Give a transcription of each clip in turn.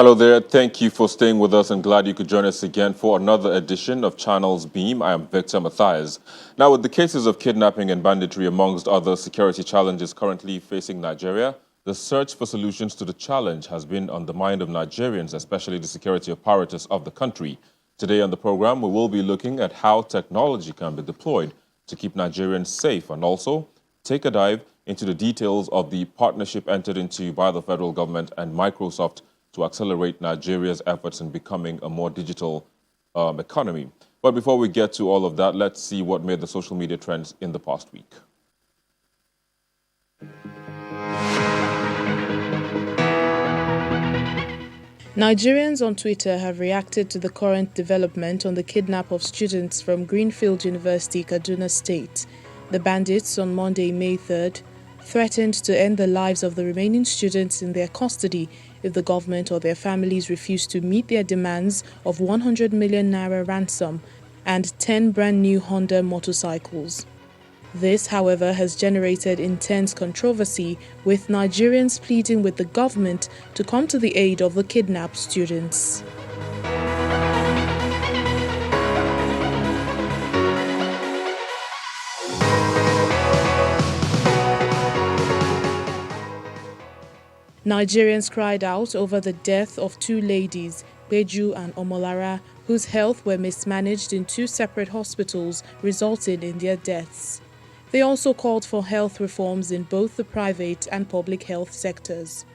Hello there. Thank you for staying with us and glad you could join us again for another edition of Channels Beam. I am Victor Matthias. Now, with the cases of kidnapping and banditry, amongst other security challenges currently facing Nigeria, the search for solutions to the challenge has been on the mind of Nigerians, especially the security apparatus of the country. Today on the program, we will be looking at how technology can be deployed to keep Nigerians safe and also take a dive into the details of the partnership entered into by the federal government and Microsoft to accelerate Nigeria's efforts in becoming a more digital economy. But before we get to all of that, let's see what made the social media trends in the past week. Nigerians on Twitter have reacted to the current development on the kidnap of students from Greenfield University, Kaduna State. The bandits on Monday, May 3rd, threatened to end the lives of the remaining students in their custody if the government or their families refuse to meet their demands of 100 million naira ransom and 10 brand new Honda motorcycles. This, however, has generated intense controversy, with Nigerians pleading with the government to come to the aid of the kidnapped students. Nigerians cried out over the death of two ladies, Beju and Omolara, whose health were mismanaged in two separate hospitals, resulting in their deaths. They also called for health reforms in both the private and public health sectors.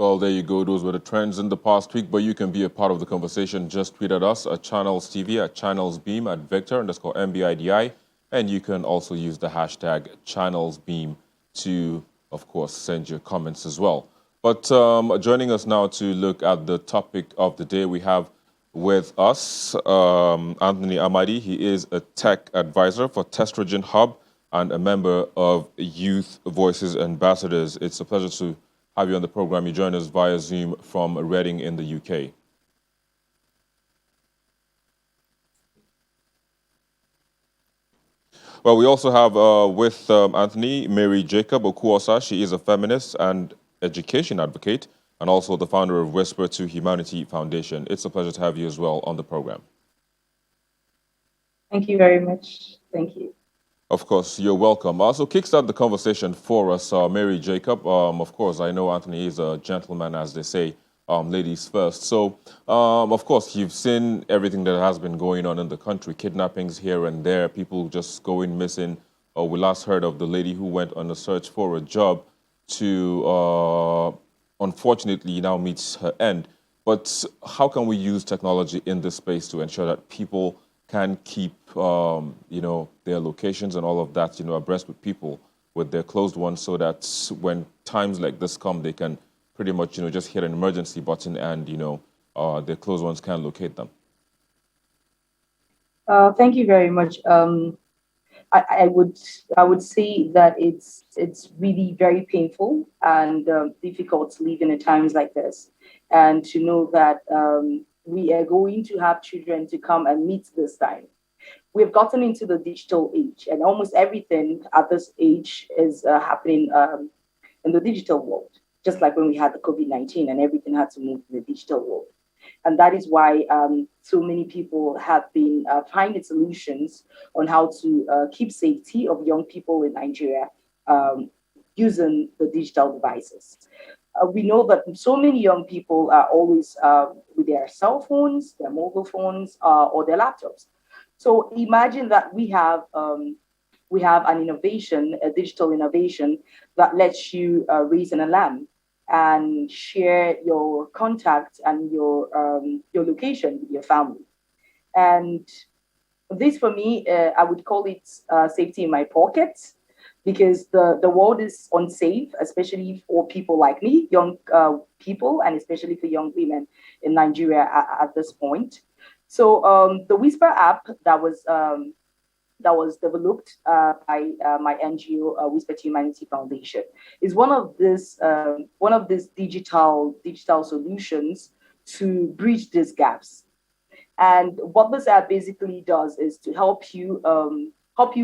Well, there you go. Those were the trends in the past week, but you can be a part of the conversation. Just tweet at us at Channels TV, at Channels Beam, at Vector_MBIDI, and you can also use the hashtag Channels Beam to, of course, send your comments as well. But joining us now to look at the topic of the day, we have with us Anthony Amadi. He is a tech advisor for Testrogen Hub and a member of Youth Voices Ambassadors. It's a pleasure to have you on the program. You join us via Zoom from Reading in the UK. Well, we also have with Anthony, Mary Jacob Okuosa. She is a feminist and education advocate and also the founder of Whisper to Humanity Foundation. It's a pleasure to have you as well on the program. Thank you very much. Thank you. Of course, you're welcome. Also, kickstart the conversation for us, Mary Jacob. Of course, I know Anthony is a gentleman, as they say, ladies first. So, of course, you've seen everything that has been going on in the country, kidnappings here and there, people just going missing. We last heard of the lady who went on a search for a job to, unfortunately, now meets her end. But how can we use technology in this space to ensure that people can keep, their locations and all of that, abreast with people, with their closed ones, so that when times like this come, they can pretty much, just hit an emergency button and, their closed ones can locate them? Thank you very much. I would say that it's really very painful and difficult to live in times like this, and to know that we are going to have children to come and meet this time. We've gotten into the digital age, and almost everything at this age is happening in the digital world, just like when we had the COVID-19 and everything had to move to the digital world. And that is why so many people have been finding solutions on how to keep safety of young people in Nigeria using the digital devices. We know that so many young people are always with their cell phones, their mobile phones, or their laptops. So imagine that we have an innovation, a digital innovation that lets you raise an alarm and share your contact and your location with your family. And this, for me, I would call it safety in my pocket, because the world is unsafe, especially for people like me, young people, and especially for young women in Nigeria at this point. So the Whisper app that was that was developed by my NGO, Whisper to Humanity Foundation. Is one of these digital solutions to bridge these gaps. And what this app basically does is to help you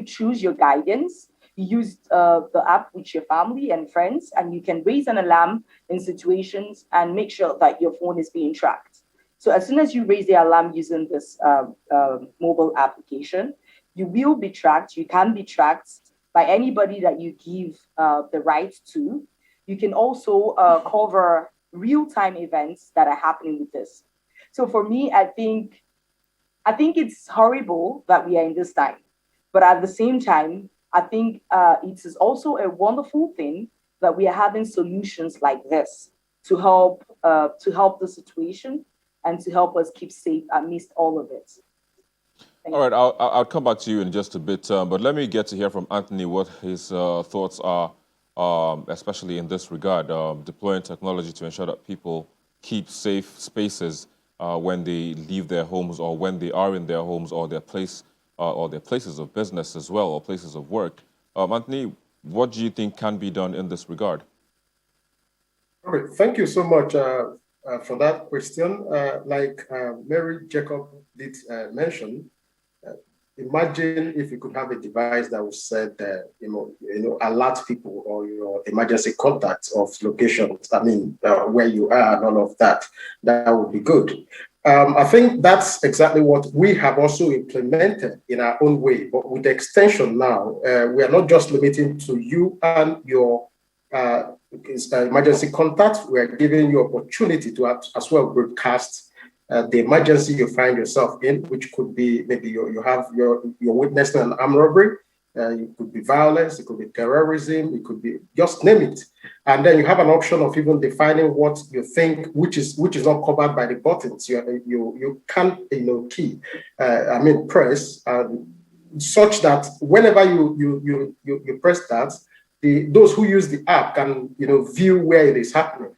choose your guidance. You use the app with your family and friends, and you can raise an alarm in situations and make sure that your phone is being tracked. So as soon as you raise the alarm using this mobile application, you will be tracked. You can be tracked by anybody that you give the right to. You can also cover real-time events that are happening with this. So for me, I think it's horrible that we are in this time, but at the same time, I think it is also a wonderful thing that we are having solutions like this to help the situation and to help us keep safe amidst all of it. All right, I'll come back to you in just a bit, but let me get to hear from Anthony what his thoughts are, especially in this regard, deploying technology to ensure that people keep safe spaces when they leave their homes or when they are in their homes or their places of business as well or places of work. Anthony, what do you think can be done in this regard? Okay, thank you so much for that question. Like Mary Jacob did mention, imagine if you could have a device that would set, alert people or your emergency contacts of locations. I mean, where you are and all of that. That would be good. I think that's exactly what we have also implemented in our own way. But with the extension now, we are not just limiting to you and your emergency contacts. We are giving you opportunity to as well broadcast the emergency you find yourself in, which could be maybe you're witnessing an armed robbery, it could be violence, it could be terrorism, it could be just name it, and then you have an option of even defining what you think which is not covered by the buttons you can't key, press, such that whenever you press that, those who use the app can view where it is happening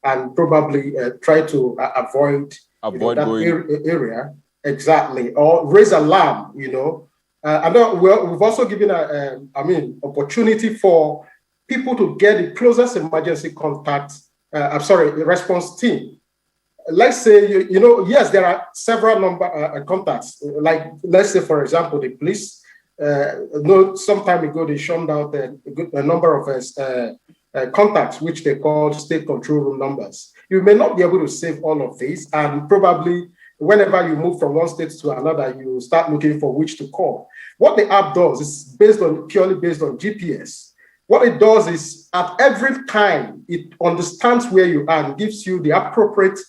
and probably try to avoid that area, exactly, or raise alarm. And then we've also given opportunity for people to get the closest emergency contact. Response team. Let's say yes, there are several number contacts. Like let's say, for example, the police. Some time ago they shunned out a number of contacts, which they call state control room numbers. You may not be able to save all of these, and probably whenever you move from one state to another, you start looking for which to call. What the app does is purely based on GPS. What it does is at every time it understands where you are and gives you the appropriate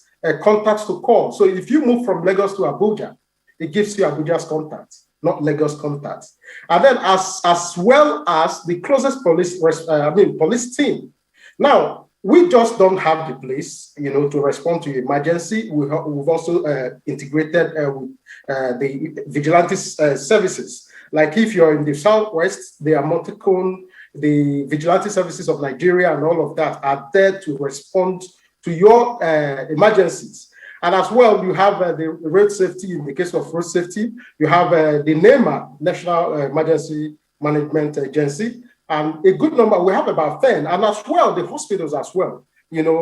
contacts to call. So if you move from Lagos to Abuja, it gives you Abuja's contacts, not Lagos contacts. And then as well as the closest police team. Now, we just don't have the place, to respond to emergency. We've also integrated with the vigilante services. Like if you're in the Southwest, the Amoticon, the vigilante services of Nigeria and all of that are there to respond to your emergencies. And as well, you have the road safety. In the case of road safety, you have the NEMA, National Emergency Management Agency, and a good number. We have about 10, and as well, the hospitals as well.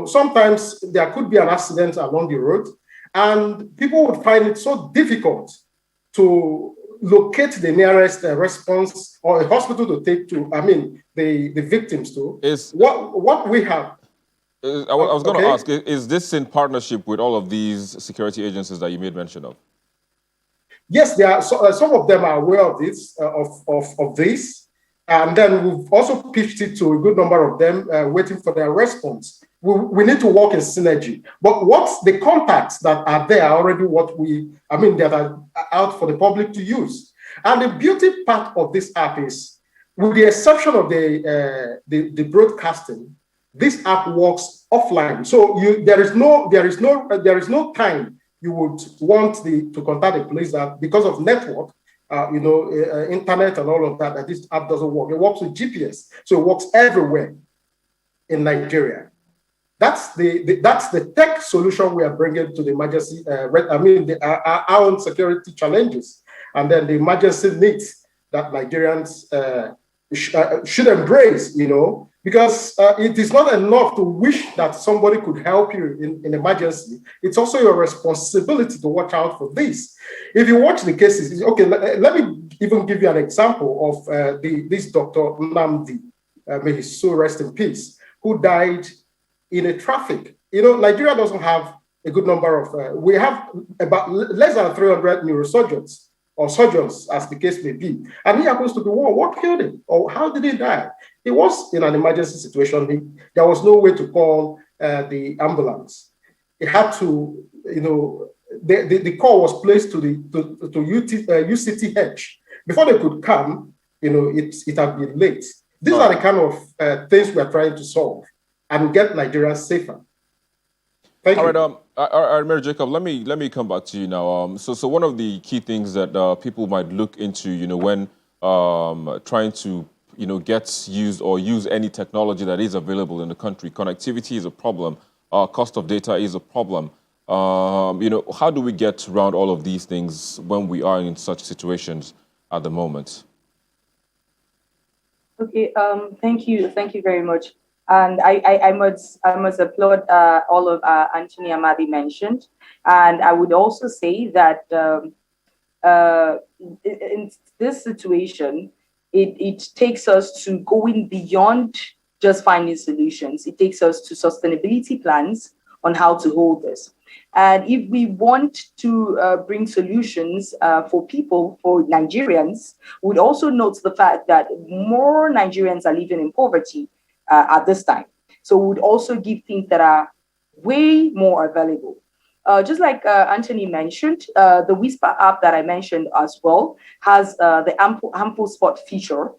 Sometimes there could be an accident along the road, and people would find it so difficult to locate the nearest response or a hospital to take to, the victims to. What we have. I was going to ask, is this in partnership with all of these security agencies that you made mention of? Yes, there are. Some of them are aware of this, of this. And then we've also pitched it to a good number of them, waiting for their response. We need to work in synergy. But what's the contacts that are there are already that are out for the public to use. And the beauty part of this app is, with the exception of the broadcasting, this app works offline. So there is no time you would want to contact the police that because of network. Internet and all of that this app doesn't work. It works with GPS, so it works everywhere in Nigeria. That's the tech solution we are bringing to the emergency. Our own security challenges and then the emergency needs that Nigerians should embrace, because it is not enough to wish that somebody could help you in emergency. It's also your responsibility to watch out for this. If you watch the cases, okay, let me even give you an example of this Dr. Nnamdi, may his soul rest in peace, who died in a traffic. Nigeria doesn't have a good number of, we have about less than 300 neurosurgeons or surgeons, as the case may be. And he happens to be one. What killed him? Or how did he die? He was in an emergency situation. There was no way to call the ambulance. He had to, the call was placed to UCTH. Before they could come, it had been late. These are the kind of things we're trying to solve and get Nigerians safer. Thank you. All right, Mary Jacob, let me come back to you now. So one of the key things that people might look into, when trying to, get used or use any technology that is available in the country, connectivity is a problem. Cost of data is a problem. How do we get around all of these things when we are in such situations at the moment? Okay, thank you very much. And I must applaud all of Anthony Amadi mentioned, and I would also say that in this situation, it takes us to going beyond just finding solutions. It takes us to sustainability plans on how to hold this. And if we want to bring solutions for people, for Nigerians, we'd also note the fact that more Nigerians are living in poverty at this time. So we would also give things that are way more available. Just like Anthony mentioned, the Whisper app that I mentioned as well has the ample spot feature.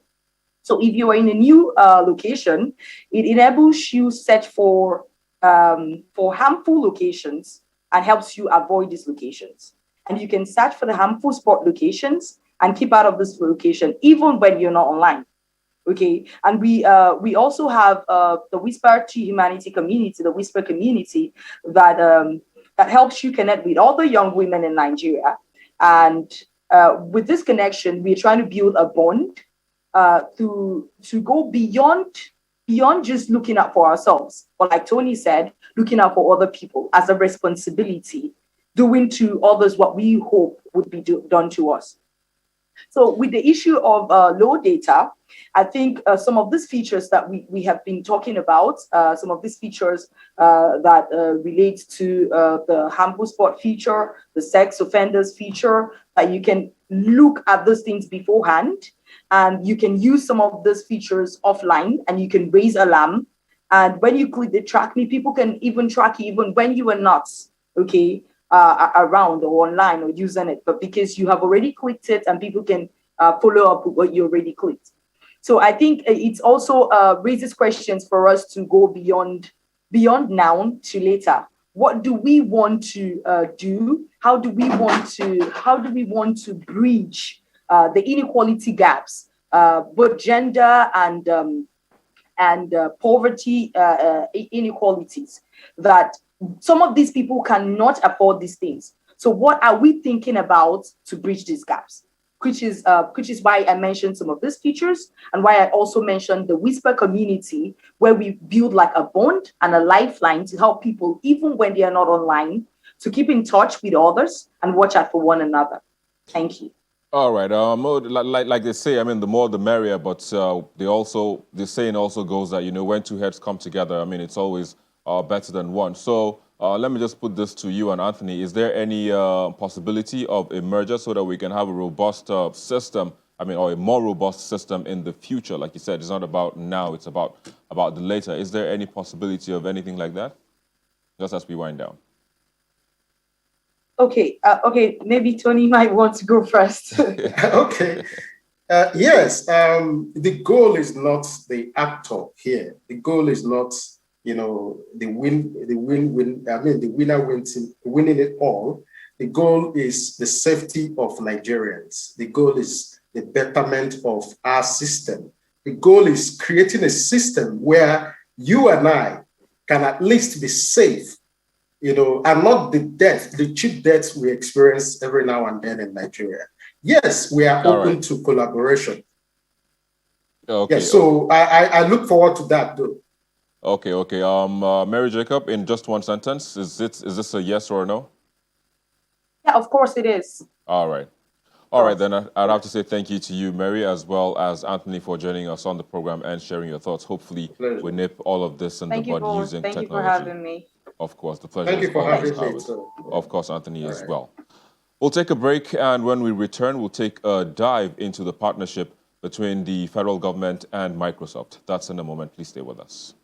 So if you are in a new location, it enables you search for harmful locations and helps you avoid these locations. And you can search for the harmful spot locations and keep out of this location, even when you're not online. Okay, and we also have the Whisper to Humanity community, the Whisper community that helps you connect with all the young women in Nigeria. And with this connection, we're trying to build a bond to go beyond just looking out for ourselves, but like Tony said, looking out for other people as a responsibility, doing to others what we hope would be done to us. So with the issue of low data, I think some of these features that we have been talking about, some of these features that relate to the harmful spot feature, the sex offenders feature, that you can look at those things beforehand, and you can use some of those features offline, and you can raise alarm. And when you click the track me, people can even track you even when you are not, okay, around or online or using it, but because you have already clicked it and people can follow up with what you already clicked. So I think it's also raises questions for us to go beyond now to later. What do we want to do? How do we want to bridge the inequality gaps, both gender and poverty inequalities, that some of these people cannot afford these things. So what are we thinking about to bridge these gaps? Which is why I mentioned some of these features, and why I also mentioned the Whisper community, where we build like a bond and a lifeline to help people, even when they are not online, to keep in touch with others and watch out for one another. Thank you. All right. Like they say, I mean, the more the merrier. But the saying also goes that when two heads come together, I mean, it's always better than one. So let me just put this to you and Anthony. Is there any possibility of a merger so that we can have a robust system? I mean, or a more robust system in the future? Like you said, it's not about now; it's about the later. Is there any possibility of anything like that? Just as we wind down. Okay, maybe Tony might want to go first. Okay. Yes, the goal is not the actor here. The goal is not, the winner winning it all. The goal is the safety of Nigerians. The goal is the betterment of our system. The goal is creating a system where you and I can at least be safe, and not the cheap deaths we experience every now and then in Nigeria. yes, we are All open right. to collaboration. Okay. Yes, so I look forward to that, though. Okay. Mary Jacob, in just one sentence, is this a yes or a no? Yeah, of course it is. Of All right. All right, course. then I'd have to say thank you to you, Mary, as well as Anthony, for joining us on the program and sharing your thoughts. Hopefully, we Pleasure. nip all of this in the Thank you bud both. using Thank you for technology. having me. Of course, the pleasure Thank is you for always having me, ours. too. Of course, Anthony All as right. well. We'll take a break, and when we return, we'll take a dive into the partnership between the federal government and Microsoft. That's in a moment. Please stay with us.